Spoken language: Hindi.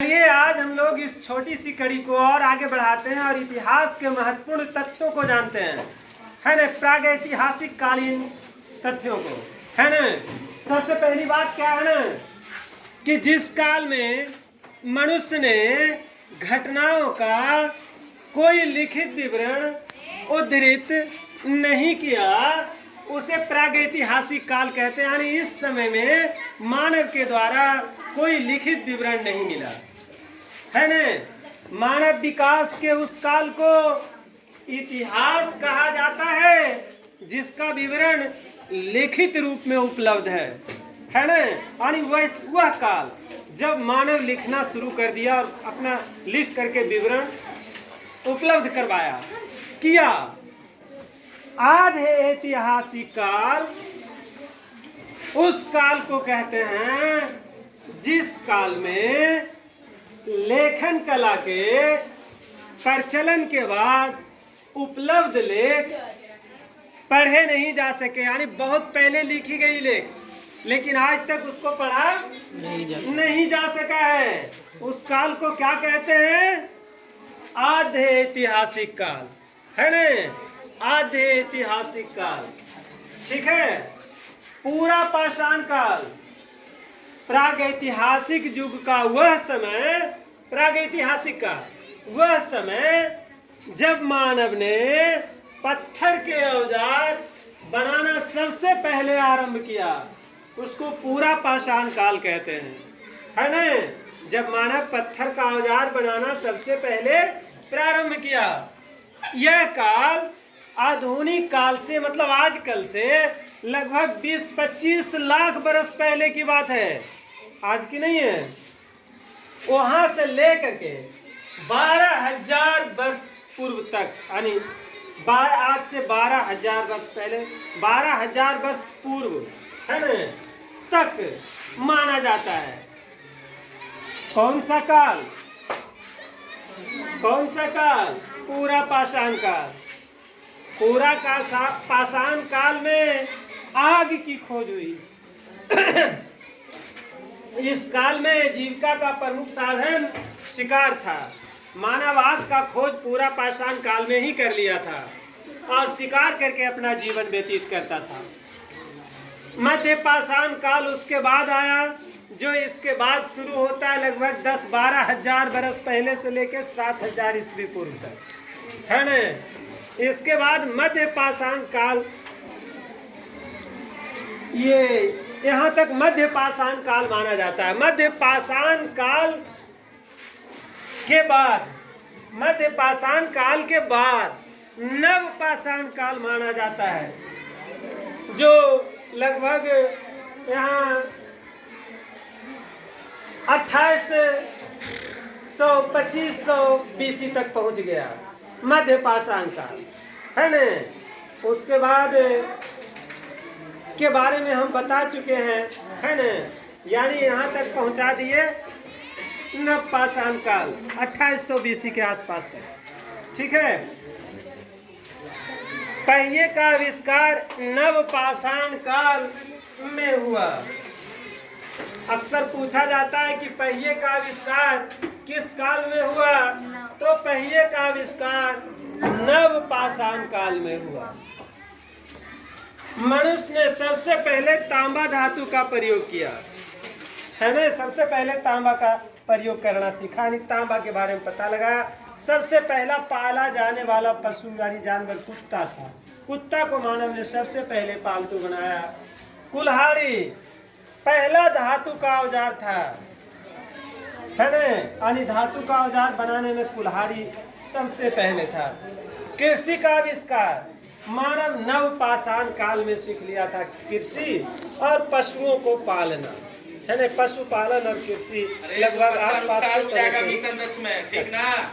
चलिए आज हम लोग इस छोटी सी कड़ी को और आगे बढ़ाते हैं और इतिहास के महत्वपूर्ण तथ्यों को जानते हैं, है ना। प्रागैतिहासिक कालीन तथ्यों को, है ना। सबसे पहली बात क्या है ना कि जिस काल में मनुष्य ने घटनाओं का कोई लिखित विवरण उद्धृत नहीं किया उसे प्रागैतिहासिक काल कहते हैं। यानी इस समय में मानव के द्वारा कोई लिखित विवरण नहीं मिला, है न। मानव विकास के उस काल को इतिहास कहा जाता है जिसका विवरण लिखित रूप में उपलब्ध है न। यानी वह काल जब मानव लिखना शुरू कर दिया और अपना लिख करके विवरण उपलब्ध करवाया किया। आधे ऐतिहासिक काल उस काल को कहते हैं जिस काल में लेखन कला के प्रचलन के बाद उपलब्ध लेख पढ़े नहीं जा सके। यानी बहुत पहले लिखी गई लेख लेकिन आज तक उसको पढ़ा नहीं जा सका है। उस काल को क्या कहते हैं? आधे ऐतिहासिक काल, है न। आधे ऐतिहासिक काल, ठीक है। पूरा पाषाण काल प्रागैतिहासिक युग का वह समय, प्रागैतिहासिक का वह समय जब मानव ने पत्थर के औजार बनाना सबसे पहले आरंभ किया, उसको पूरा पाषाण काल कहते हैं, है न। जब मानव पत्थर का औजार बनाना सबसे पहले प्रारंभ किया। यह काल आधुनिक काल से मतलब आजकल से लगभग 20-25 लाख बरस पहले की बात है, आज की नहीं है। वहां से लेकर के 12,000 वर्ष पूर्व तक, यानी आज से 12,000 वर्ष पहले, 12,000 वर्ष पूर्व, है न, तक माना जाता है। कौन सा काल? कौन सा काल? पूरा पाषाण काल। पूरा का पाषाण काल में आग की खोज हुई। इस काल में जीविका का प्रमुख साधन शिकार था। मानव आग का खोज पूरा पाषाण काल में ही कर लिया था और शिकार करके अपना जीवन व्यतीत करता था। मध्य पाषाण काल उसके बाद आया, जो इसके बाद शुरू होता है लगभग 10-12 हजार बरस पहले से लेकर 7,000 ईस्वी पूर्व तक, है न। इसके बाद मध्य पाषाण काल, ये यहाँ तक मध्य पाषाण काल माना जाता है। मध्य पाषाण काल के बाद, मध्य पाषाण काल के बाद नव पाषाण काल माना जाता है, जो लगभग यहाँ 2800-2500 BC तक पहुँच गया मध्य पाषाण काल, है न। उसके बाद के बारे में हम बता चुके हैं, है न। यानी यहाँ तक पहुँचा दिए नव पाषाण काल 2800 BC के आसपास तक, ठीक है। पहिए का आविष्कार नव पाषाण काल में हुआ। अक्सर पूछा जाता है कि पहिए का आविष्कार किस काल में हुआ, तो पहिए का आविष्कार नव पाषाण काल में हुआ। मनुष्य ने सबसे पहले तांबा धातु का प्रयोग किया, है ना। सबसे पहले तांबा का प्रयोग करना सीखा, यानी तांबा के बारे में पता लगाया। सबसे पहला पाला जाने वाला पशु यानी जानवर कुत्ता था। कुत्ता को मानव ने सबसे पहले पालतू बनाया। कुल्हाड़ी पहला धातु का औजार था, है ना। यानी धातु का औजार बनाने में कुल्हाड़ी सबसे पहले था। कृषि का आविष्कार मानव नव पाषाण काल में सीख लिया था। कृषि और पशुओं को पालना, है ना। पशुपालन और कृषि लगभग आसपास के समय से, ठीक ना।